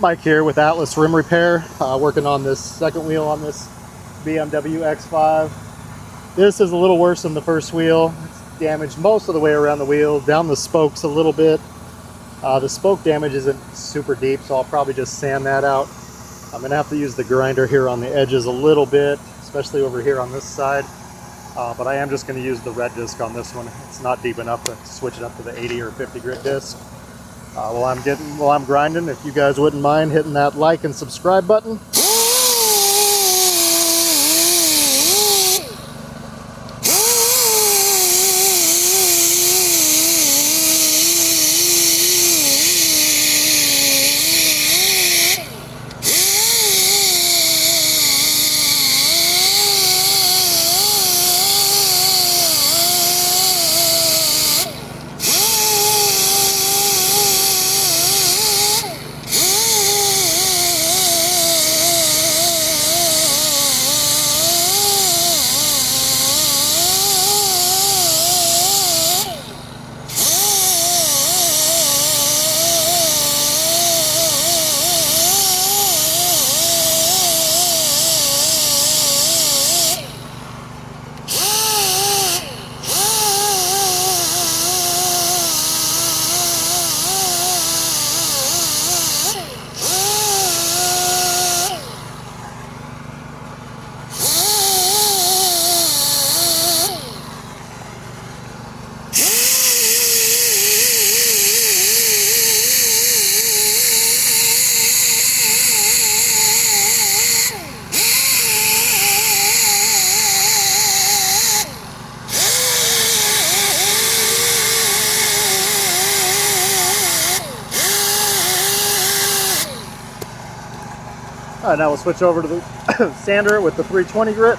Mike here with Atlas Rim Repair, working on this second wheel on this BMW X5. This is a little worse than the first wheel. It's damaged most of the way around the wheel, down the spokes a little bit. The spoke damage isn't super deep, so I'll probably just sand that out. I'm going to have to use the grinder here on the edges a little bit, especially over here on this side. But I am just going to use the red disc on this one. It's not deep enough to switch it up to the 80 or 50 grit disc. While I'm grinding, if you guys wouldn't mind hitting that like and subscribe button. Alright, now we'll switch over to the sander with the 320 grit.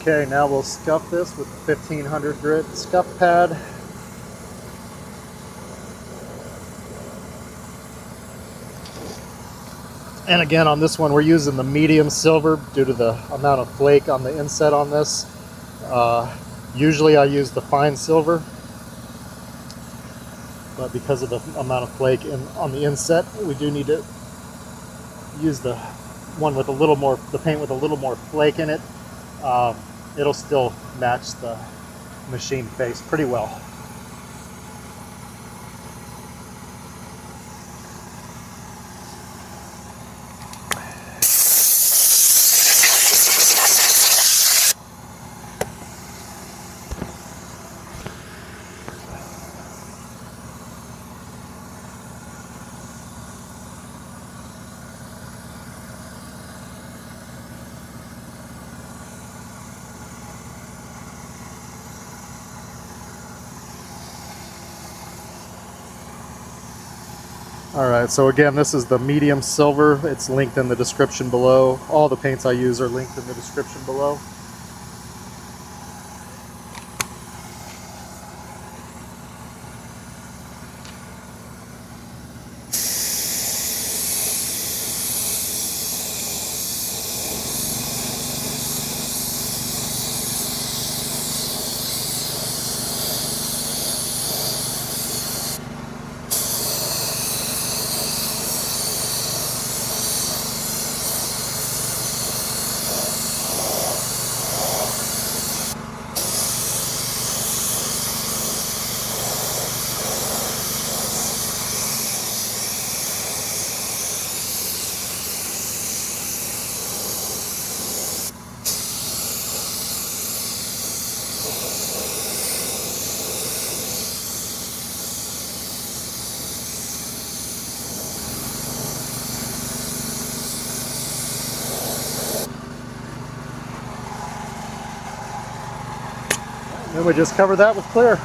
Okay, now we'll scuff this with the 1500 grit scuff pad. And again, on this one, we're using the medium silver due to the amount of flake on the inset on this. Usually I use the fine silver, but because of the amount of flake on the inset, we do need to use the one with a little more, the paint with a little more flake in it. It'll still match the machine face pretty well. Alright, so again, this is the medium silver. It's linked in the description below. All the paints I use are linked in the description below. Then we just cover that with clear.